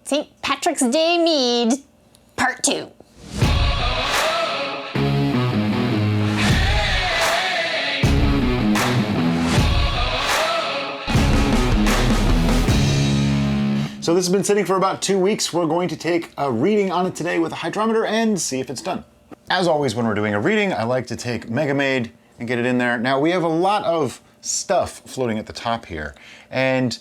St. Patrick's Day Mead, Part 2. So this has been sitting for about 2 weeks. We're going to take a reading on it today with a hydrometer and see if it's done. As always, when we're doing a reading, I like to take Mead and get it in there. Now we have a lot of stuff floating at the top here, and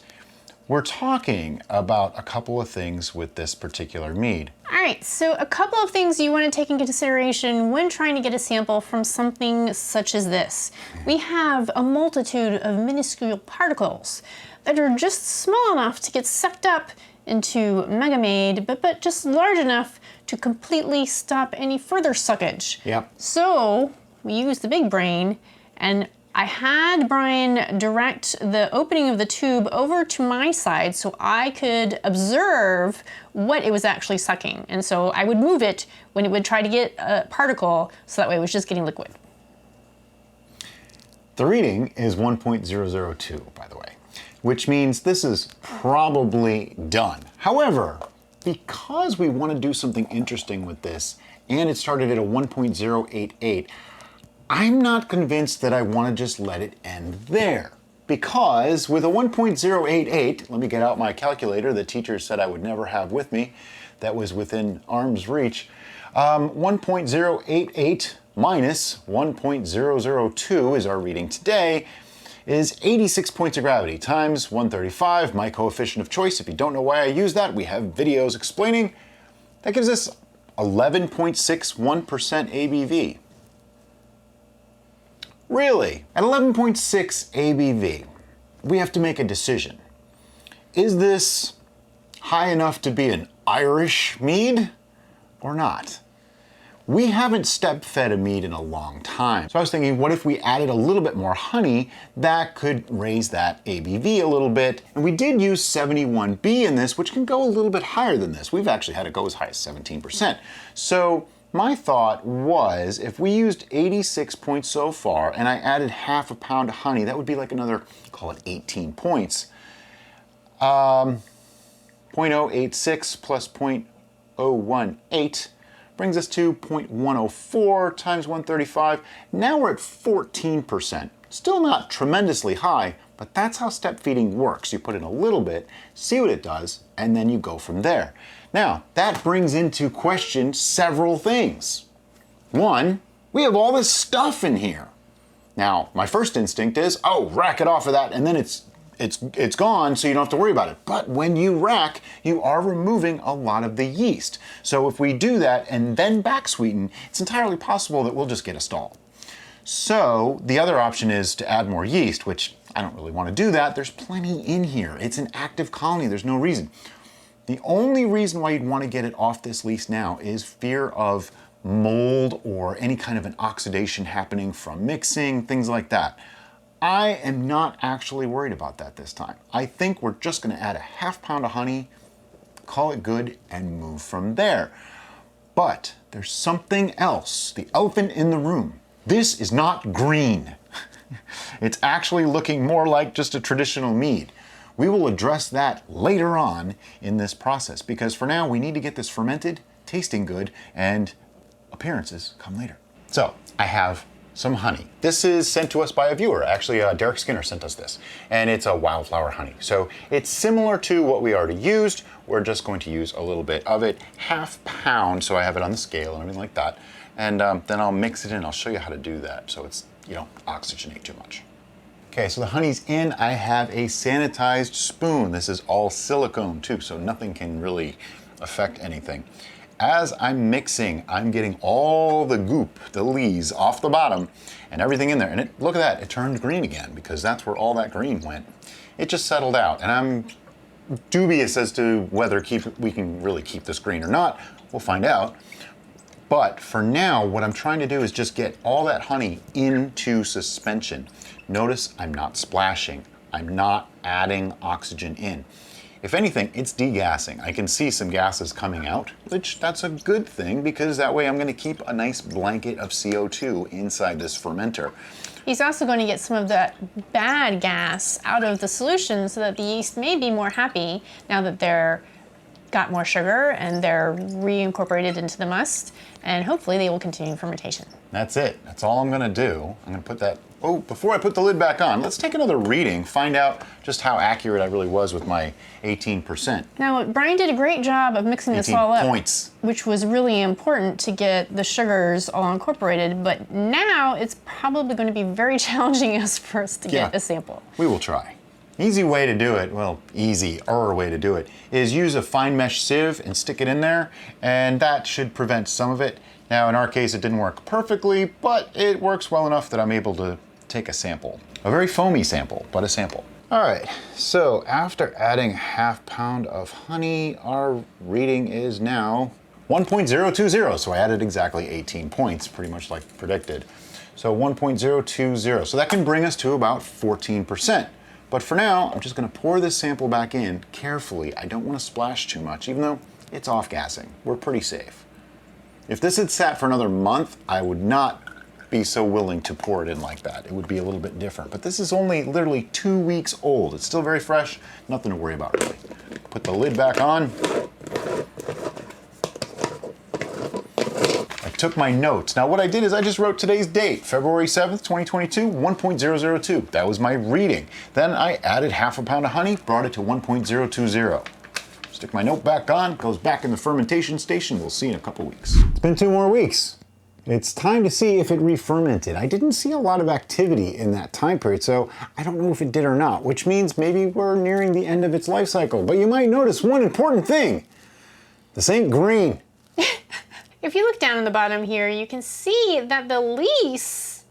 we're talking about a couple of things with this particular mead. All right, so a couple of things you want to take into consideration when trying to get a sample from something such as this. We have a multitude of minuscule particles that are just small enough to get sucked up into Mead, but just large enough to completely stop any further suckage. Yep. So we use the big brain, and I had Brian direct the opening of the tube over to my side so I could observe what it was actually sucking. And so I would move it when it would try to get a particle, so that way it was just getting liquid. The reading is 1.002, by the way, which means this is probably done. However, because we want to do something interesting with this, and it started at a 1.088, I'm not convinced that I want to just let it end there. Because with a 1.088, let me get out my calculator that teachers said I would never have with me, that was within arm's reach, 1.088 minus 1.002 is our reading today, is 86 points of gravity times 135, my coefficient of choice. If you don't know why I use that, we have videos explaining. That gives us 11.61% ABV. Really? At 11.6 ABV, we have to make a decision. Is this high enough to be an Irish mead or not? We haven't step-fed a mead in a long time. So I was thinking, what if we added a little bit more honey that could raise that ABV a little bit? And we did use 71B in this, which can go a little bit higher than this. We've actually had it go as high as 17%. So my thought was, if we used 86 points so far, and I added half a pound of honey, that would be like another, call it 18 points. 0.086 plus 0.018 brings us to 0.104 times 135. Now we're at 14%. Still not tremendously high, but that's how step feeding works. You put in a little bit, see what it does, and then you go from there. Now, that brings into question several things. One, we have all this stuff in here. Now, my first instinct is, oh, rack it off of that, and then it's gone, so you don't have to worry about it. But when you rack, you are removing a lot of the yeast. So if we do that and then back sweeten, it's entirely possible that we'll just get a stall. So the other option is to add more yeast, which I don't really want to do that. There's plenty in here. It's an active colony. There's no reason. The only reason why you'd want to get it off this lease now is fear of mold or any kind of an oxidation happening from mixing, things like that. I am not actually worried about that this time. I think we're just going to add a half pound of honey, call it good, and move from there. But there's something else, the elephant in the room. This is not green. It's actually looking more like just a traditional mead. We will address that later on in this process, because for now we need to get this fermented, tasting good, and appearances come later. So I have some honey. This is sent to us by a viewer. Actually, Derek Skinner sent us this, and it's a Wildflower Honey. So it's similar to what we already used. We're just going to use a little bit of it, half pound, so I have it on the scale and everything like that. And then I'll mix it in. I'll show you how to do that so you don't oxygenate too much. Okay, so the honey's in. I have a sanitized spoon. This is all silicone too, so nothing can really affect anything. As I'm mixing, I'm getting all the goop, the lees off the bottom and everything in there. And look at that, it turned green again because that's where all that green went. It just settled out, and I'm dubious as to whether we can really keep this green or not. We'll find out. But for now, what I'm trying to do is just get all that honey into suspension. Notice I'm not splashing. I'm not adding oxygen in. If anything, it's degassing. I can see some gases coming out, which that's a good thing because that way I'm going to keep a nice blanket of CO2 inside this fermenter. He's also going to get some of that bad gas out of the solution so that the yeast may be more happy now that they're got more sugar and they're reincorporated into the must, and hopefully they will continue fermentation. That's it. That's all I'm gonna do. I'm gonna put that, oh, before I put the lid back on, let's take another reading, find out just how accurate I really was with my 18%. Now, Brian did a great job of mixing this all up, points. which was really important to get the sugars all incorporated, but now it's probably going to be very challenging for us to get a sample. We will try. Easy way to do it, well, easier way to do it, is use a fine mesh sieve and stick it in there, and that should prevent some of it. Now, in our case, it didn't work perfectly, but it works well enough that I'm able to take a sample. A very foamy sample, but a sample. All right, so after adding ½ pound of honey, our reading is now 1.020. So I added exactly 18 points, pretty much like predicted. So 1.020. So that can bring us to about 14%. But for now, I'm just gonna pour this sample back in carefully. I don't wanna splash too much, even though it's off-gassing. We're pretty safe. If this had sat for another month, I would not be so willing to pour it in like that. It would be a little bit different. But this is only literally 2 weeks old. It's still very fresh, nothing to worry about really. Put the lid back on. I took my notes. Now what I did is I just wrote today's date, February 7th, 2022, 1.002. That was my reading. Then I added ½ pound of honey, brought it to 1.020. Stick my note back on, goes back in the fermentation station. We'll see in a couple weeks. It's been 2 more weeks. It's time to see if it re-fermented. I didn't see a lot of activity in that time period, so I don't know if it did or not, which means maybe we're nearing the end of its life cycle. But you might notice one important thing. This ain't green. If you look down in the bottom here, you can see that the lees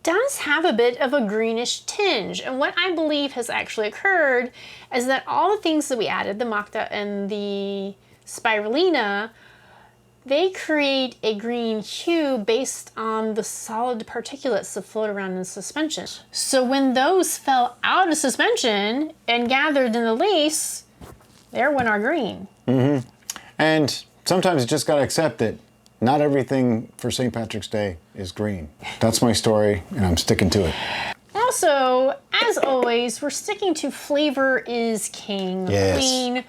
does have a bit of a greenish tinge. And what I believe has actually occurred is that all the things that we added, the macta and the spirulina, they create a green hue based on the solid particulates that float around in suspension. So when those fell out of suspension and gathered in the lees, there went our green. Mm-hmm. And sometimes you just gotta accept that not everything for St. Patrick's Day is green. That's my story, and I'm sticking to it. Also, as always, we're sticking to flavor is king. Yes. Clean,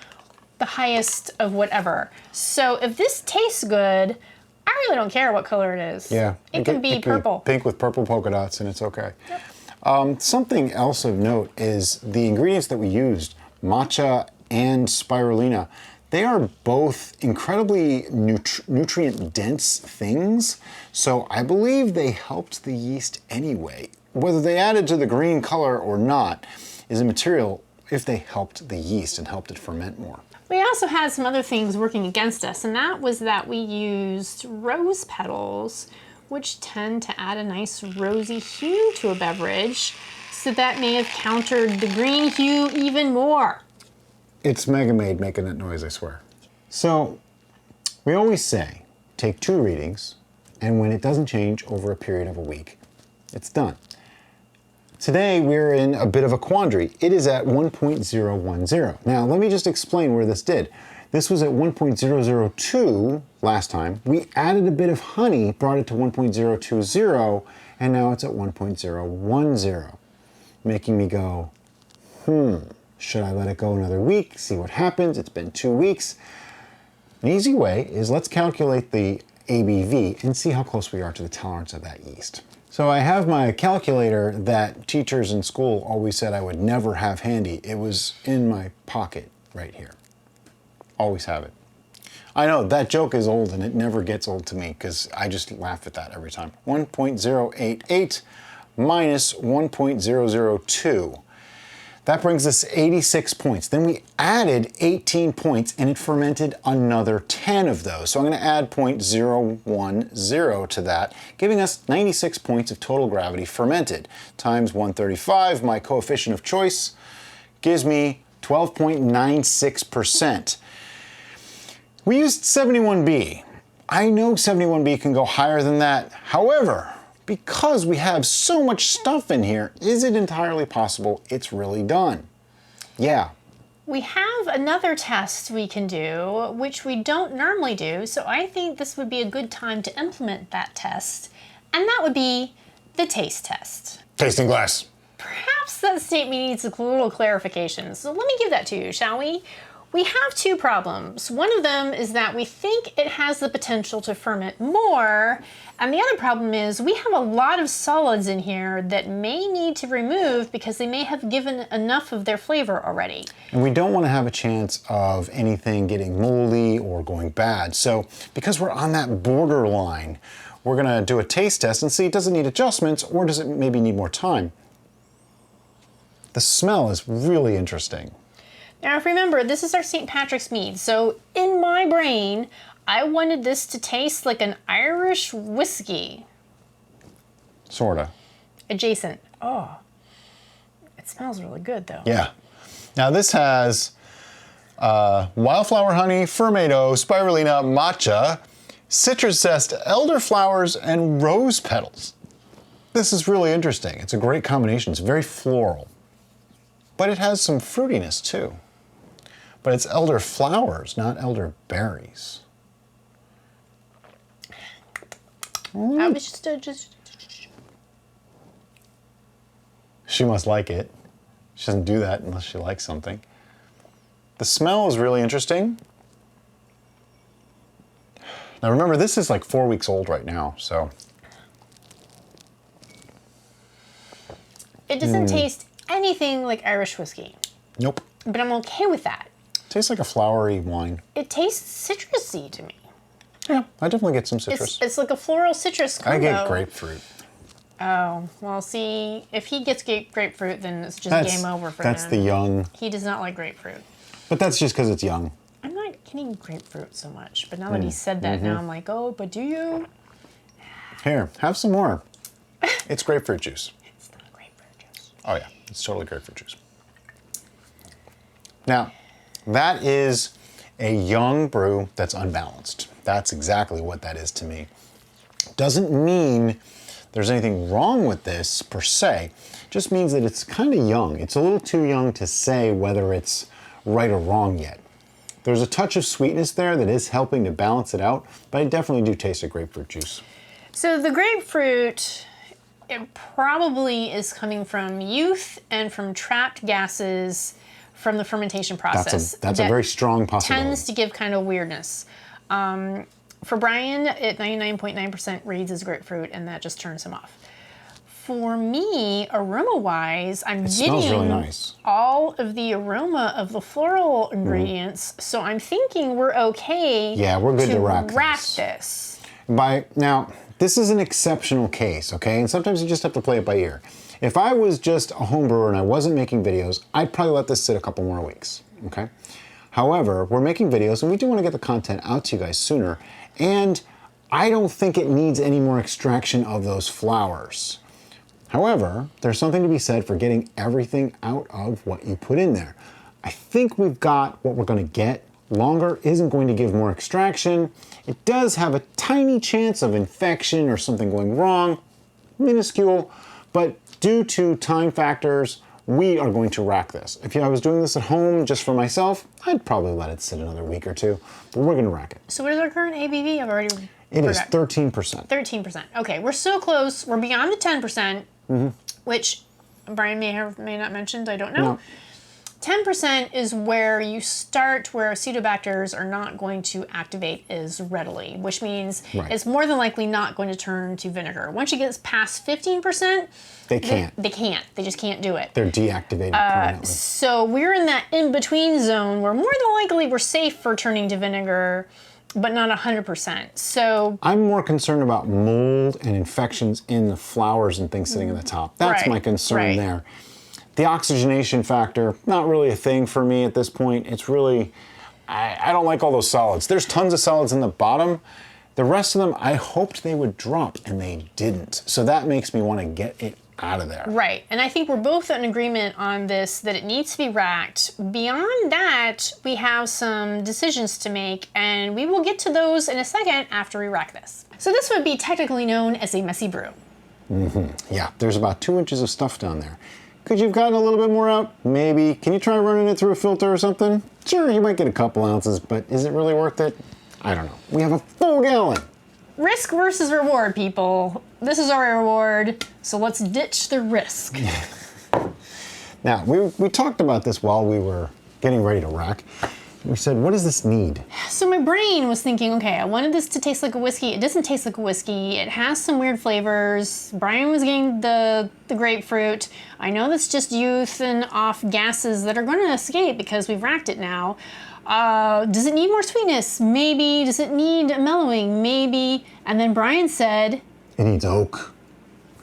the highest of whatever. So if this tastes good, I really don't care what color it is. Yeah. It can be purple. Pink with purple polka dots, and it's okay. Yep. Something else of note is the ingredients that we used, matcha and spirulina. They are both incredibly nutrient-dense things, so I believe they helped the yeast anyway. Whether they added to the green color or not is immaterial if they helped the yeast and helped it ferment more. We also had some other things working against us, and that was that we used rose petals, which tend to add a nice rosy hue to a beverage, so that may have countered the green hue even more. It's Mega Mead making that noise, I swear. So, we always say, take 2 readings, and when it doesn't change over a period of a week, it's done. Today, we're in a bit of a quandary. It is at 1.010. Now, let me just explain where this did. This was at 1.002 last time. We added a bit of honey, brought it to 1.020, and now it's at 1.010, making me go, should I let it go another week, see what happens? It's been 2 weeks. An easy way is let's calculate the ABV and see how close we are to the tolerance of that yeast. So I have my calculator that teachers in school always said I would never have handy. It was in my pocket right here. Always have it. I know that joke is old and it never gets old to me because I just laugh at that every time. 1.088 minus 1.002. That brings us 86 points. Then we added 18 points and it fermented another 10 of those. So I'm gonna add 0.010 to that, giving us 96 points of total gravity fermented. Times 135, my coefficient of choice, gives me 12.96%. We used 71B. I know 71B can go higher than that. However, because we have so much stuff in here, is it entirely possible it's really done? Yeah. We have another test we can do, which we don't normally do, so I think this would be a good time to implement that test, and that would be the taste test. Tasting glass. Perhaps that statement needs a little clarification, so let me give that to you, shall we? We have two problems. One of them is that we think it has the potential to ferment more, and the other problem is we have a lot of solids in here that may need to remove because they may have given enough of their flavor already. And we don't want to have a chance of anything getting moldy or going bad. So because we're on that borderline, we're gonna do a taste test and see, does it need adjustments or does it maybe need more time? The smell is really interesting. Now, if you remember, this is our St. Patrick's mead. So in my brain, I wanted this to taste like an Irish whiskey. Sorta. Adjacent. Oh, it smells really good though. Yeah. Now this has wildflower honey, fermento, spirulina, matcha, citrus zest, elderflowers, and rose petals. This is really interesting. It's a great combination. It's very floral. But it has some fruitiness too. But it's elder flowers, not elder berries. I was just. She must like it. She doesn't do that unless she likes something. The smell is really interesting. Now remember, this is like 4 weeks old right now, so. It doesn't taste anything like Irish whiskey. Nope. But I'm okay with that. Tastes like a flowery wine. It tastes citrusy to me. Yeah, I definitely get some citrus. It's like a floral citrus combo. I get grapefruit. Oh, well, see, if he gets grapefruit, then it's just game over for him. That's the young. He does not like grapefruit. But that's just because it's young. I'm not getting grapefruit so much, but now that he said that, now I'm like, oh, but do you? Here, have some more. It's grapefruit juice. It's not grapefruit juice. Oh yeah, it's totally grapefruit juice. Now, that is a young brew that's unbalanced. That's exactly what that is to me. Doesn't mean there's anything wrong with this per se. Just means that it's kind of young. It's a little too young to say whether it's right or wrong yet. There's a touch of sweetness there that is helping to balance it out, but I definitely do taste a grapefruit juice. So the grapefruit, it probably is coming from youth and from trapped gases from the fermentation process. That's a very strong possibility. Tends to give kind of weirdness. For Brian, at 99.9% reads as grapefruit, and that just turns him off. For me, aroma-wise, I'm getting really nice. all of the aroma of the floral ingredients, so I'm thinking we're okay. Yeah, we're good to rack this. Now, this is an exceptional case, okay? And sometimes you just have to play it by ear. If I was just a home brewer and I wasn't making videos, I'd probably let this sit a couple more weeks, okay? However, we're making videos and we do want to get the content out to you guys sooner, and I don't think it needs any more extraction of those flowers. However, there's something to be said for getting everything out of what you put in there. I think we've got what we're going to get. Longer isn't going to give more extraction. It does have a tiny chance of infection or something going wrong, minuscule, but due to time factors, we are going to rack this. If I was doing this at home just for myself, I'd probably let it sit another week or two, but we're going to rack it. So what is our current ABV? I've already It is forgot. 13%. 13%. Okay, we're so close. We're beyond the 10%, which Brian may not mentioned. I don't know. No. 10% is where you start where acetobacters are not going to activate as readily, which means it's more than likely not going to turn to vinegar. Once you get past 15%, They can't. They can't. They just can't do it. They're deactivated permanently. So we're in that in-between zone where more than likely we're safe for turning to vinegar, but not 100%. So I'm more concerned about mold and infections in the flowers and things sitting at the top. That's my concern there. The oxygenation factor, not really a thing for me at this point. It's really, I don't like all those solids. There's tons of solids in the bottom. The rest of them, I hoped they would drop, and they didn't. So that makes me want to get it out of there. Right, and I think we're both in agreement on this, that it needs to be racked. Beyond that, we have some decisions to make, and we will get to those in a second after we rack this. So this would be technically known as a messy brew. Yeah, there's about 2 inches of stuff down there. Could you have gotten a little bit more out? Maybe. Can you try running it through a filter or something? Sure, you might get a couple ounces, but is it really worth it? I don't know. We have a full gallon. Risk versus reward, people. This is our reward, so let's ditch the risk. Now, we talked about this while we were getting ready to rack. we said, what does this need? So my brain was thinking, okay, I wanted this to taste like a whiskey. It doesn't taste like a whiskey. It has some weird flavors. Brian was getting the grapefruit. I know that's just youth and off gases that are going to escape because we've racked it now. Does it need more sweetness? Maybe. Does it need mellowing? Maybe. And then Brian said, It needs oak.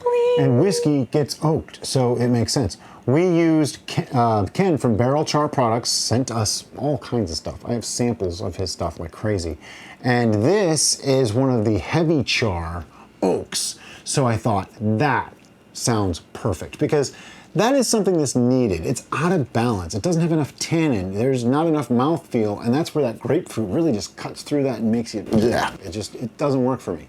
please. And whiskey gets oaked, so it makes sense. We used Ken from Barrel Char Products, sent us all kinds of stuff. I have samples of his stuff like crazy. And this is one of the heavy char oaks. So I thought that sounds perfect because that is something that's needed. It's out of balance. It doesn't have enough tannin. There's not enough mouthfeel, and that's where that grapefruit really just cuts through that and makes you, it doesn't work for me.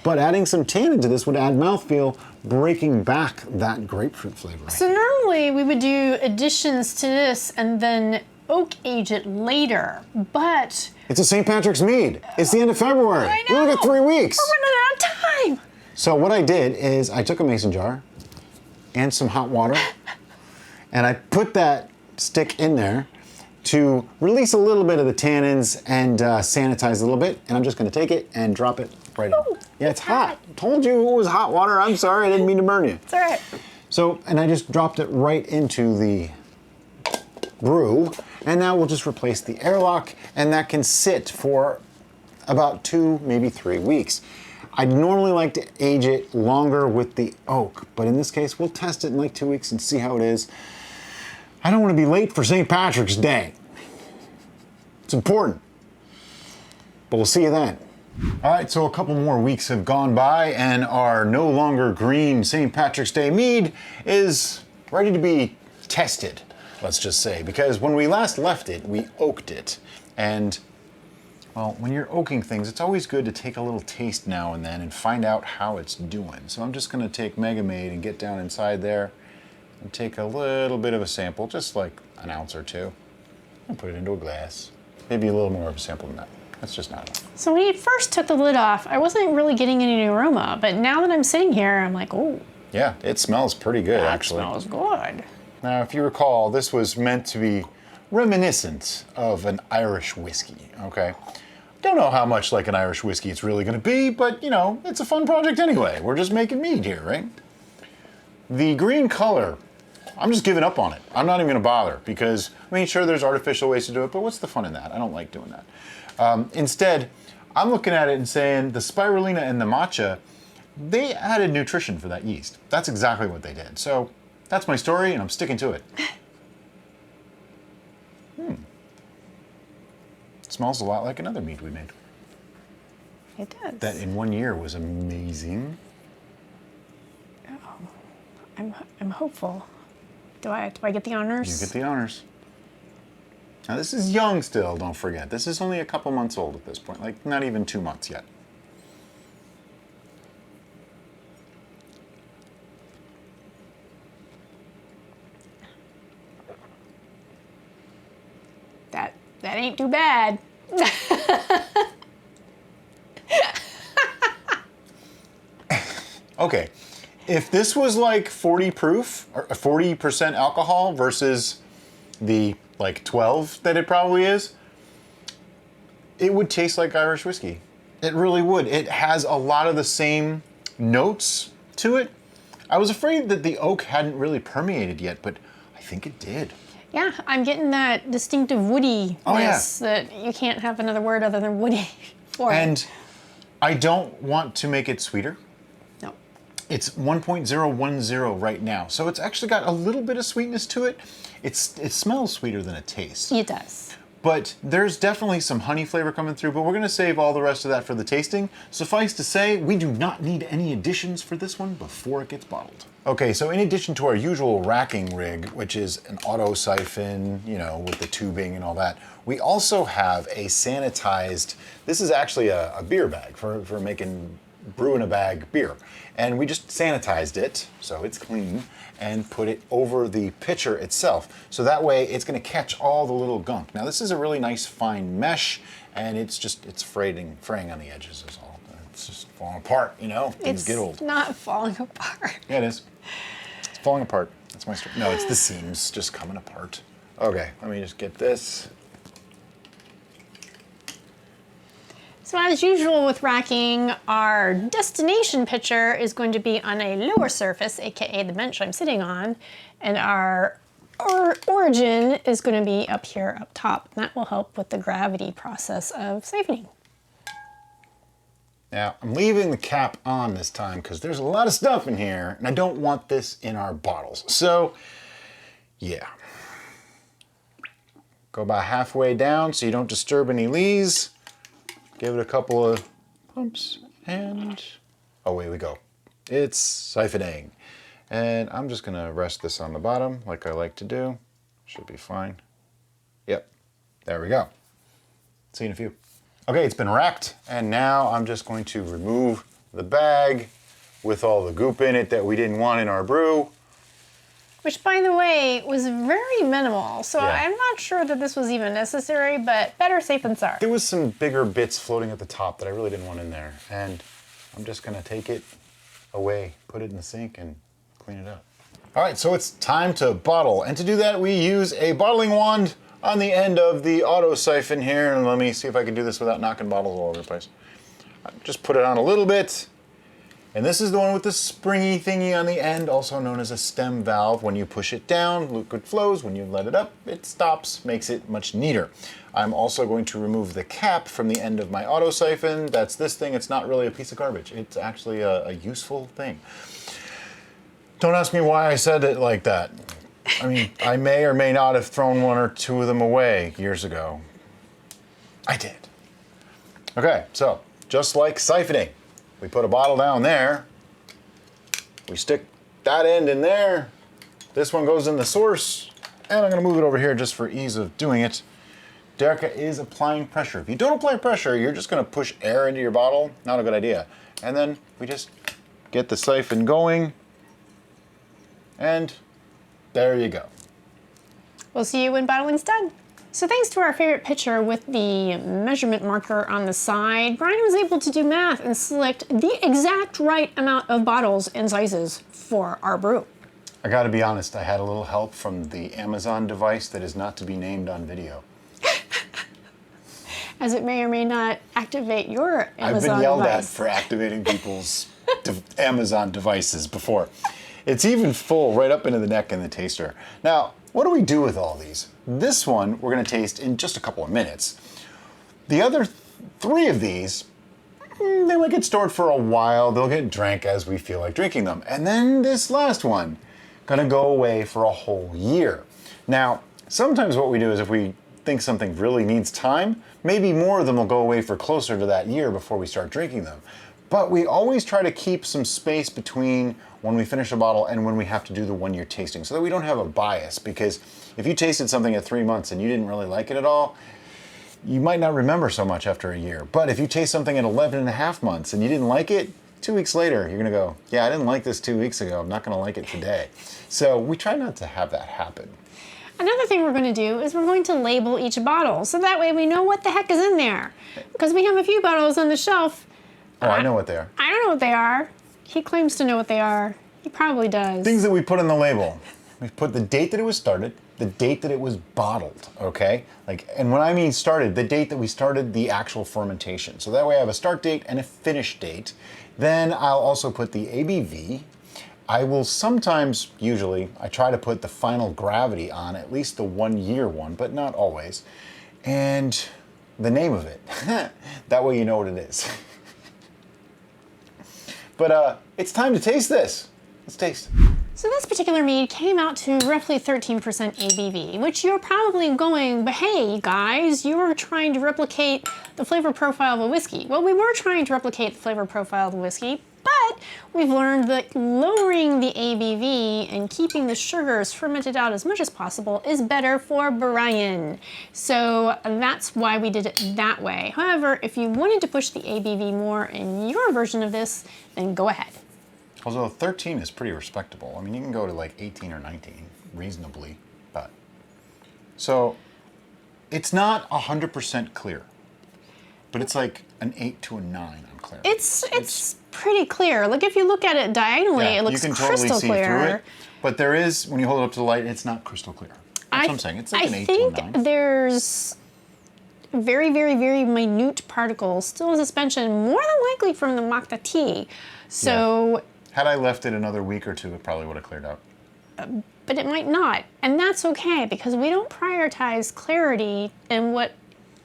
But adding some tannin to this would add mouthfeel, breaking back that grapefruit flavor. So normally we would do additions to this and then oak age it later, but It's a St. Patrick's Mead. It's the end of February. I We only got 3 weeks. we're running out of time. So what I did is I took a mason jar and some hot water, and I put that stick in there to release a little bit of the tannins and sanitize a little bit. And I'm just gonna take it and drop it right in. Ooh, Yeah, it's hot. Told you it was hot water. I'm sorry, I didn't mean to burn you. It's all right. So, and I just dropped it right into the brew. And now we'll just replace the airlock, and that can sit for about 2, maybe 3 weeks. I'd normally like to age it longer with the oak, but in this case, we'll test it in like 2 weeks and see how it is. I don't want to be late for St. Patrick's Day. It's important. But we'll see you then. All right, so a couple more weeks have gone by, and our no longer green St. Patrick's Day mead is ready to be tested, let's just say, because when we last left it, we oaked it. And well, when you're oaking things, it's always good to take a little taste now and then and find out how it's doing. So I'm just gonna take Mega Maid and get down inside there and take a little bit of a sample, just like an ounce or two, and put it into a glass. Maybe a little more of a sample than that. That's just not enough. So when you first took the lid off, I wasn't really getting any aroma, but now that I'm sitting here, I'm like, oh, Yeah, it smells pretty good, that actually. smells good. Now, if you recall, this was meant to be reminiscent of an Irish whiskey, okay? Don't know how much like an Irish whiskey it's really gonna be, but you know, it's a fun project anyway. We're just making mead here, right? The green color, I'm just giving up on it. I'm not even gonna bother because, I mean, sure, there's artificial ways to do it, but what's the fun in that? I don't like doing that. Instead, I'm looking at it and saying the spirulina and the matcha, they added nutrition for that yeast. That's exactly what they did. So that's my story, and I'm sticking to it. It smells a lot like another mead we made. It does. That in 1 year was amazing. I'm hopeful. Do I get the honors? You get the honors. Now this is young still, don't forget. This is only a couple months old at this point, like not even 2 months yet. That ain't too bad. Okay, if this was like 40 proof, or 40% alcohol versus the like 12 that it probably is, it would taste like Irish whiskey. It really would. It has a lot of the same notes to it. I was afraid that the oak hadn't really permeated yet, but I think it did. Yeah, I'm getting that distinctive woodiness Oh, yeah. that you can't have another word other than woody for it. And I don't want to make it sweeter. No. It's 1.010 right now, so it's actually got a little bit of sweetness to it. It smells sweeter than it tastes. It does. But there's definitely some honey flavor coming through, but we're gonna save all the rest of that for the tasting. Suffice to say, we do not need any additions for this one before it gets bottled. Okay, so in addition to our usual racking rig, which is an auto siphon, you know, with the tubing and all that, we also have a sanitized, this is actually a beer bag for making brew in a bag beer. And we just sanitized it, so it's clean, and put it over the pitcher itself. So that way it's gonna catch all the little gunk. Now this is a really nice fine mesh, and it's fraying on the edges is all. It's just falling apart, you know? Things get old. It's not falling apart. Yeah, it is. It's falling apart. That's my story. No, it's the seams just coming apart. Okay, let me just get this. So as usual with racking, our destination pitcher is going to be on a lower surface, aka the bench I'm sitting on, and our origin is going to be up here up top. And that will help with the gravity process of siphoning. Now, I'm leaving the cap on this time because there's a lot of stuff in here, and I don't want this in our bottles. So, yeah. Go about halfway down so you don't disturb any lees. Give it a couple of pumps, and away we go. It's siphoning. And I'm just gonna rest this on the bottom like I like to do. Should be fine. Yep, there we go. See you in a few. Okay, it's been racked, and now I'm just going to remove the bag with all the goop in it that we didn't want in our brew. Which, by the way, was very minimal, so Yeah. I'm not sure that this was even necessary, but better safe than sorry. There was some bigger bits floating at the top that I really didn't want in there, and I'm just gonna take it away, put it in the sink, and clean it up. All right, so it's time to bottle, and to do that, we use a bottling wand on the end of the auto siphon here, and let me see if I can do this without knocking bottles all over the place. Just put it on a little bit, and this is the one with the springy thingy on the end, also known as a stem valve. When you push it down, liquid flows. When you let it up, it stops, makes it much neater. I'm also going to remove the cap from the end of my auto siphon. That's this thing. It's not really a piece of garbage. It's actually a useful thing. Don't ask me why I said it like that. I mean, I may or may not have thrown one or two of them away years ago. I did. Okay, so just like siphoning, we put a bottle down there, we stick that end in there, this one goes in the source, and I'm gonna move it over here just for ease of doing it. Derica is applying pressure. If you don't apply pressure, you're just gonna push air into your bottle, not a good idea. And then we just get the siphon going, and there you go. We'll see you when bottling's done. So thanks to our favorite pitcher with the measurement marker on the side, Brian was able to do math and select the exact right amount of bottles and sizes for our brew. I gotta be honest, I had a little help from the Amazon device that is not to be named on video. As it may or may not activate your Amazon I've been yelled device. at for activating people's Amazon devices before. It's even full right up into the neck in the taster. Now, what do we do with all these? This one we're gonna taste in just a couple of minutes. The other three of these, they might get stored for a while. They'll get drank as we feel like drinking them. And then this last one, gonna go away for a whole year. Now, sometimes what we do is if we think something really needs time, maybe more of them will go away for closer to that year before we start drinking them. But we always try to keep some space between when we finish a bottle and when we have to do the 1 year tasting so that we don't have a bias, because if you tasted something at 3 months and you didn't really like it at all, you might not remember so much after a year. But if you taste something at 11 and a half months and you didn't like it, 2 weeks later, you're gonna go, yeah, I didn't like this 2 weeks ago. I'm not gonna like it today. So we try not to have that happen. Another thing we're going to do is we're going to label each bottle, so that way we know what the heck is in there. Because we have a few bottles on the shelf. Oh, I know what they are. I don't know what they are. He claims to know what they are. He probably does. Things that we put in the label. We put the date that it was started, the date that it was bottled, okay? And when I mean started, the date that we started the actual fermentation. So that way I have a start date and a finish date. Then I'll also put the ABV. I will sometimes, usually, I try to put the final gravity on, at least the 1 year one, but not always. And the name of it. That way you know what it is. But it's time to taste this. Let's taste. So this particular mead came out to roughly 13% ABV, which you're probably going, but hey guys, you were trying to replicate the flavor profile of a whiskey. Well, we were trying to replicate the flavor profile of the whiskey, but we've learned that lowering the ABV and keeping the sugars fermented out as much as possible is better for Brian. So that's why we did it that way. However, if you wanted to push the ABV more in your version of this, then go ahead. Although 13 is pretty respectable. I mean, you can go to like 18 or 19 reasonably, but. So it's not 100% clear, but it's like an 8 to a 9 on clear. It's pretty clear. Like if you look at it diagonally, it looks you can crystal totally see clear. through it, but there is, when you hold it up to the light, it's not crystal clear. That's what I'm saying. It's like an 8 to a 9. There's very, very, very minute particles still in suspension, more than likely from the matcha tea. So, had I left it another week or two, it probably would have cleared up. but it might not. And that's okay, because we don't prioritize clarity in what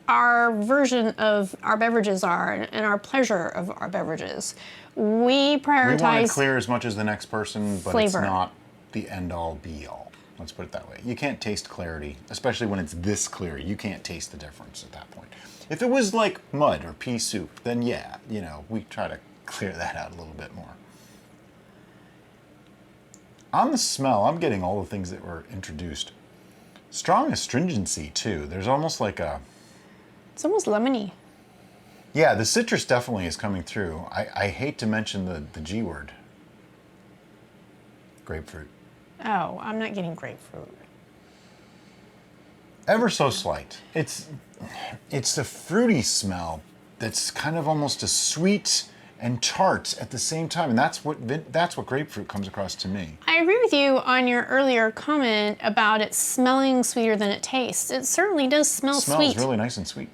our version of our beverages are and our pleasure of our beverages. We prioritize We want it clear as much as the next person, but flavor. it's not the end-all, be-all. Let's put it that way. You can't taste clarity, especially when it's this clear. You can't taste the difference at that point. If it was like mud or pea soup, then yeah, you know, we try to clear that out a little bit more. On the smell, I'm getting all the things that were introduced. Strong astringency, too. There's almost like a... It's almost lemony. Yeah, the citrus definitely is coming through. I hate to mention the G word. Grapefruit. Oh, I'm not getting grapefruit. Ever so slight. It's a fruity smell that's kind of almost a sweet and tart at the same time, and that's what grapefruit comes across to me. I agree with you on your earlier comment about it smelling sweeter than it tastes. It certainly does smell It smells sweet. really nice and sweet.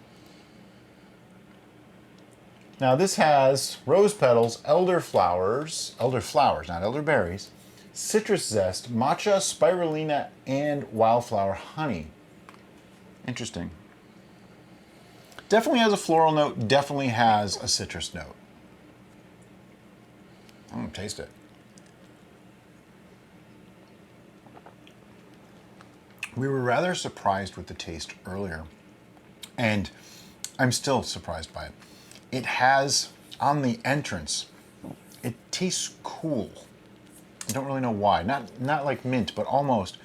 Now this has rose petals, elderflowers, not elderberries, citrus zest, matcha, spirulina, and wildflower honey. Interesting. Definitely has a floral note, definitely has a citrus note. I'm gonna taste it. We were rather surprised with the taste earlier, and I'm still surprised by it. It has, on the entrance, it tastes cool. I don't really know why. Not like mint, but almost.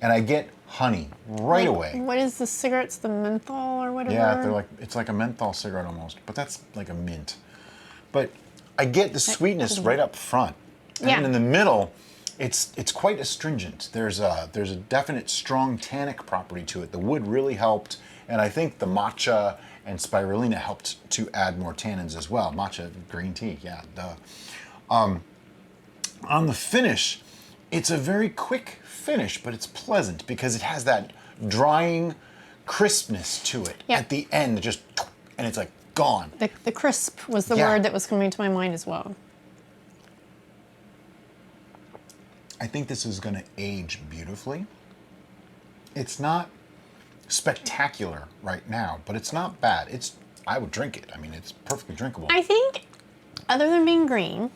And I get honey right away. What is the cigarettes? The menthol or whatever? Yeah, it's like a menthol cigarette almost, but that's like a mint. But I get the sweetness right up front. And Yeah. then in the middle, it's quite astringent. There's a definite strong tannic property to it. The wood really helped, and I think the matcha and spirulina helped to add more tannins as well. Matcha green tea, yeah, duh. On the finish, it's a very quick finish, but it's pleasant because it has that drying crispness to it at the end, and it's like gone. The crisp was the Yeah. word that was coming to my mind as well. I think this is going to age beautifully. It's not spectacular right now, but it's not bad. I would drink it. I mean, it's perfectly drinkable. I think, other than being green,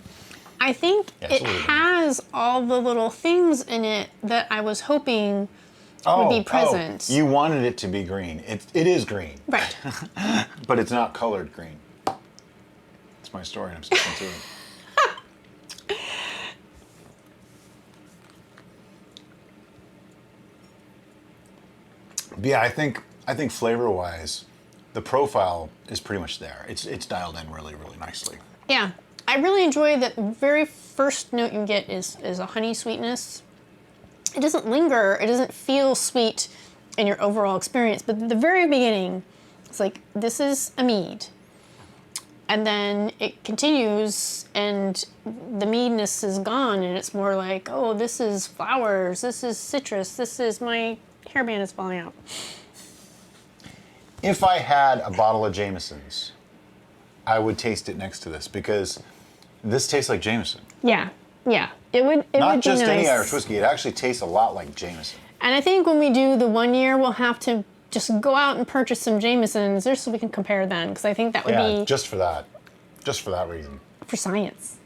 I think Yeah, it's it a little has all the little things in it that I was hoping would be present. You wanted it to be green. It is green, Right. but it's not colored green. It's my story, and I'm sticking to it. But yeah, I think flavor-wise, the profile is pretty much there. It's dialed in really, really nicely. Yeah. I really enjoy that the very first note you get is a honey sweetness. It doesn't linger, it doesn't feel sweet in your overall experience, but at the very beginning, it's like, this is a mead. And then it continues, and the meadness is gone, and it's more like, oh, this is flowers, this is citrus, this is my hairband is falling out. If I had a bottle of Jameson's, I would taste it next to this because this tastes like Jameson. Yeah, yeah. It would Not be just any nice. Irish whiskey, it actually tastes a lot like Jameson. And I think when we do the 1 year, we'll have to just go out and purchase some Jamesons just so we can compare then, because I think that would be just for that reason. for science.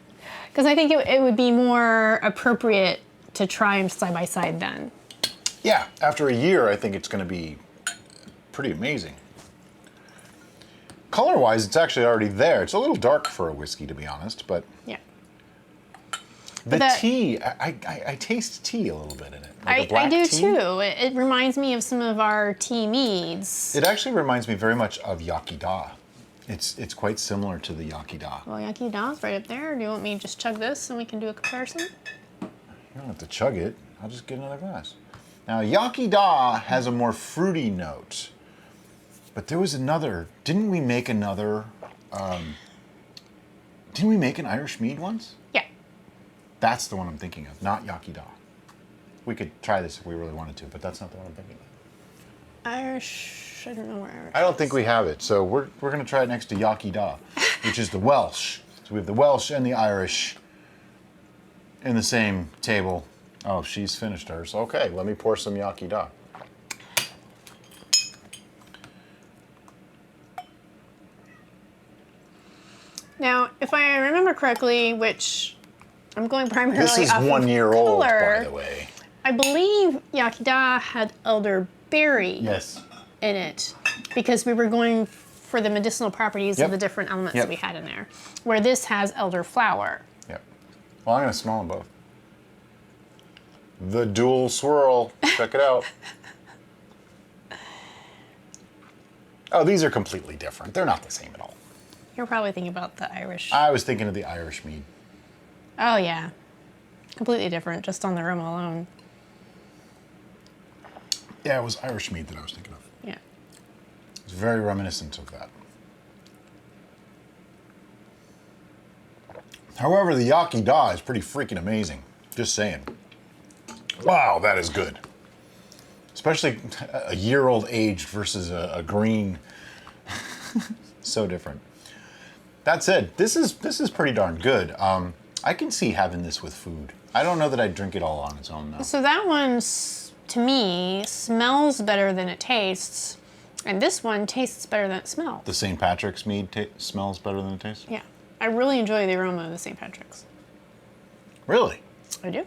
Because I think it would be more appropriate to try them side by side then. Yeah, after a year, I think it's going to be pretty amazing. Color-wise, it's actually already there. It's a little dark for a whiskey, to be honest, but Yeah. the tea, I taste tea a little bit in it. Like a I black do tea. too. It reminds me of some of our tea meads. It actually reminds me very much of Yakida. It's quite similar to the Yakida. Well, Yaki Da's right up there. Do you want me to just chug this and we can do a comparison? You don't have to chug it. I'll just get another glass. Now, Yakida has a more fruity note, but there was another. Didn't we make another? Didn't we make an Irish mead once? Yeah. That's the one I'm thinking of, not Yakida. We could try this if we really wanted to, but that's not the one I'm thinking of. Irish Irish. I don't know where Irish I don't think we have it, so we're going to try it next to Yaki Da, which is the Welsh. So we have the Welsh and the Irish in the same table. Oh, she's finished hers. Okay, let me pour some Yaki Da. Now, if I remember correctly, which I'm going primarily This is off 1 of year old, color, by the way. I believe Yakida had elderberry Yes. in it because we were going for the medicinal properties Yep. of the different elements Yep. that we had in there, where this has elderflower. Yep. Well, I'm going to smell them both. The dual swirl. Check it out. Oh, these are completely different. They're not the same at all. You're probably thinking about the Irish. I was thinking of the Irish mead. Oh, yeah. Completely different, just on the aroma alone. Yeah, it was Irish mead that I was thinking of. Yeah. It's very reminiscent of that. However, the Yaki Da is pretty freaking amazing. Just saying. Wow, that is good. Especially a year-old aged versus a green. So different. That said, this is pretty darn good. I can see having this with food. I don't know that I'd drink it all on its own, though. So that one, to me, smells better than it tastes. And this one tastes better than it smells. The St. Patrick's mead smells better than it tastes? Yeah. I really enjoy the aroma of the St. Patrick's. Really? I do.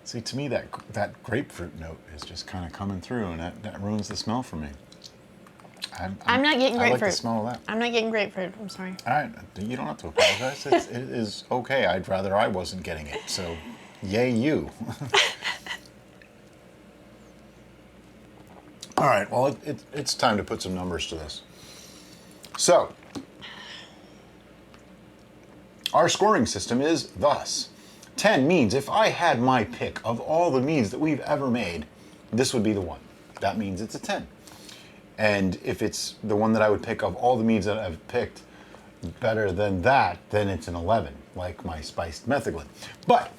See, to me, that grapefruit note is just kind of coming through, and that ruins the smell for me. I'm not getting I like grapefruit. the smell of that. I'm not getting grapefruit. I'm sorry. All right, you don't have to apologize. It is okay. I'd rather I wasn't getting it, so yay you. All right, well, it's time to put some numbers to this. So, our scoring system is thus. 10 means if I had my pick of all the meads that we've ever made, this would be the one. That means it's a 10. And if it's the one that I would pick of all the meads that I've picked better than that, then it's an 11, like my spiced metheglin. But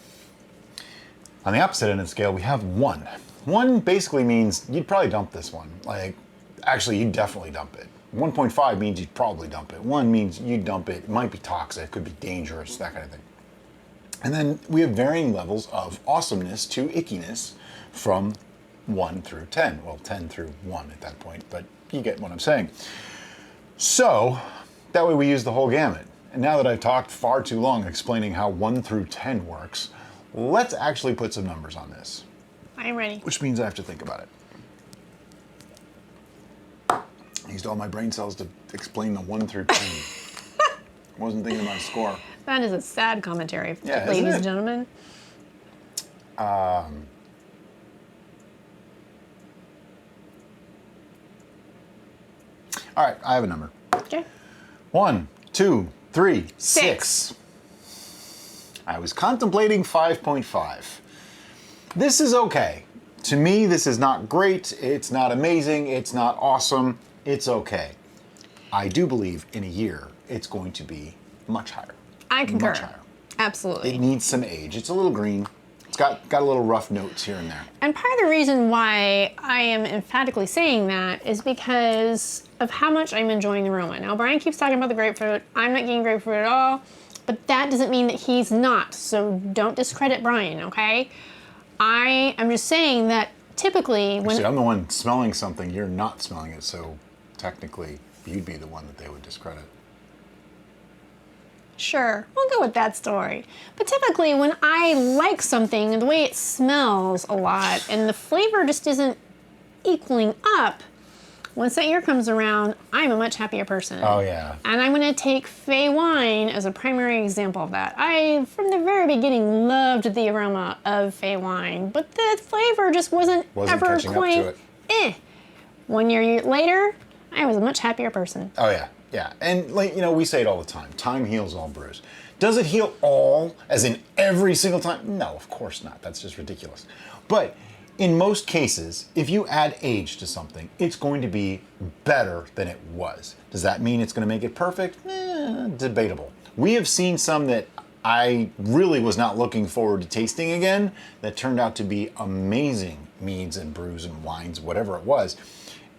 on the opposite end of the scale, we have 1. 1 basically means you'd probably dump this one. Like, actually, you'd definitely dump it. 1.5 means you'd probably dump it. 1 means you'd dump it. It might be toxic, could be dangerous, that kind of thing. And then we have varying levels of awesomeness to ickiness from 1 through 10. Well, 10 through 1 at that point, but you get what I'm saying. So, that way we use the whole gamut. And now that I've talked far too long explaining how 1 through 10 works, let's actually put some numbers on this. I'm ready. Which means I have to think about it. I used all my brain cells to explain the 1 through 10. Wasn't thinking about a score. That is a sad commentary, Yeah, ladies isn't and it? gentlemen. All right, I have a number. Okay. 1, 2, 3, 6. Six. I was contemplating 5.5. This is okay. To me, this is not great. It's not amazing. It's not awesome. It's okay. I do believe in a year it's going to be much higher. I concur. Much higher. Absolutely. It needs some age. It's a little green. It's got a little rough notes here and there. And part of the reason why I am emphatically saying that is because of how much I'm enjoying the aroma. Now, Brian keeps talking about the grapefruit. I'm not getting grapefruit at all, but that doesn't mean that he's not. So don't discredit Brian, okay? I am just saying that typically when... Actually, I'm the one smelling something. You're not smelling it, so technically you'd be the one that they would discredit. Sure, we'll go with that story. But typically when I like something, the way it smells a lot and the flavor just isn't equaling up, once that year comes around, I'm a much happier person. Oh, yeah. And I'm gonna take Fey wine as a primary example of that. I, from the very beginning, loved the aroma of Fey wine, but the flavor just wasn't ever catching up to quite, it. 1 year later, I was a much happier person. Oh, yeah. Yeah, and like, you know, we say it all the time. Time heals all brews. Does it heal all, as in every single time? No, of course not. That's just ridiculous. But in most cases, if you add age to something, it's going to be better than it was. Does that mean it's going to make it perfect? Debatable. We have seen some that I really was not looking forward to tasting again that turned out to be amazing meads and brews and wines, whatever it was.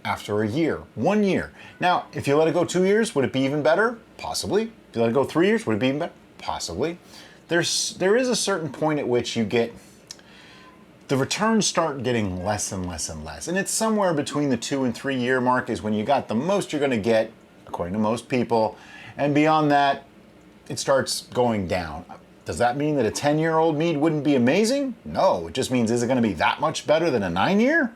after a year, 1 year. Now, if you let it go 2 years, would it be even better? Possibly. If you let it go 3 years, would it be even better? Possibly. There is a certain point at which you get, the returns start getting less and less and less. And it's somewhere between the 2 and 3 year mark is when you got the most you're gonna get, according to most people. And beyond that, it starts going down. Does that mean that a 10-year-old mead wouldn't be amazing? No, it just means, is it gonna be that much better than a 9-year?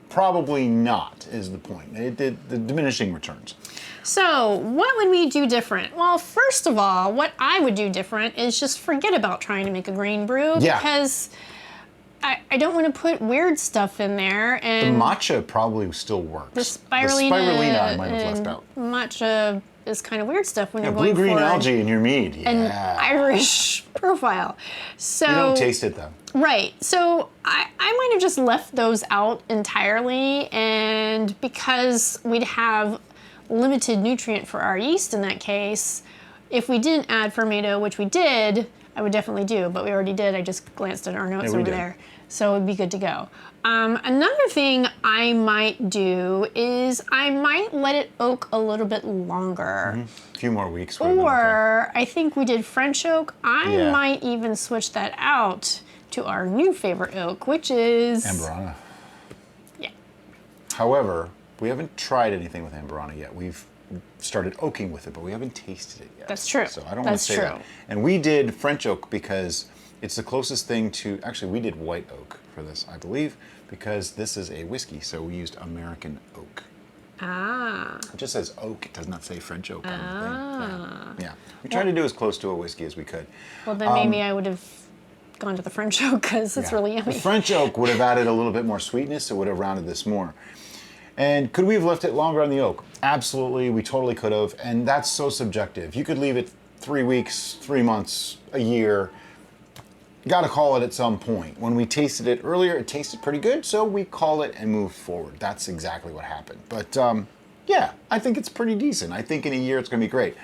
Probably not, is the point. The diminishing returns. So what would we do different? Well, first of all, what I would do different is just forget about trying to make a green brew, because I don't want to put weird stuff in there. And the matcha probably still works. The spirulina I might have left out. Matcha is kind of weird stuff when you're going blue-green for algae in your mead. Yeah. an Irish profile. So you don't taste it though. Right. So I might have just left those out entirely, and because we'd have limited nutrient for our yeast in that case, if we didn't add fermento, which we did, I would definitely do, but we already did. I just glanced at our notes over there. So it'd be good to go. Another thing I might do is I might let it oak a little bit longer. A few more weeks. Or I think we did French oak. I might even switch that out to our new favorite oak, which is Amburana. Yeah. However, we haven't tried anything with Amburana yet. We've started oaking with it, but we haven't tasted it yet. That's true. So I don't want to say that. And we did French oak because it's the closest thing to, actually we did white oak for this, I believe, because this is a whiskey, so we used American oak. Ah. It just says oak, it does not say French oak on the thing. Yeah. We tried to do as close to a whiskey as we could. Well, then maybe I would have gone to the French oak because it's really yummy. The French oak would have added a little bit more sweetness, it would have rounded this more. And could we have left it longer on the oak? Absolutely, we totally could have, and that's so subjective. You could leave it 3 weeks, 3 months, a year. Got to call it at some point. When we tasted it earlier, it tasted pretty good, so we call it and move forward. That's exactly what happened. But yeah, I think it's pretty decent. I think in a year it's going to be great.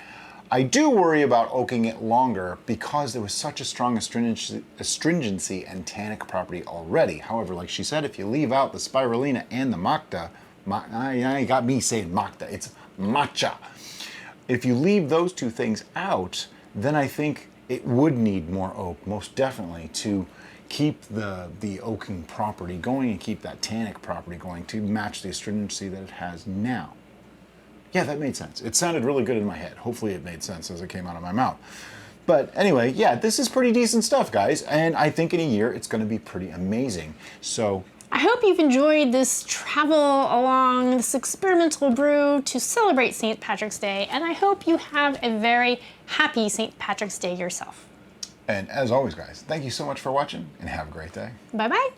I do worry about oaking it longer because there was such a strong astringency and tannic property already. However, like she said, if you leave out the spirulina and the macta, you got me saying macta, it's matcha. If you leave those two things out, then I think it would need more oak, most definitely, to keep the oaking property going and keep that tannic property going to match the astringency that it has now. Yeah, that made sense. It sounded really good in my head. Hopefully it made sense as it came out of my mouth. But anyway, yeah, this is pretty decent stuff, guys. And I think in a year, it's going to be pretty amazing. So I hope you've enjoyed this travel along this experimental brew to celebrate St. Patrick's Day. And I hope you have a very happy St. Patrick's Day yourself. And as always, guys, thank you so much for watching and have a great day. Bye-bye.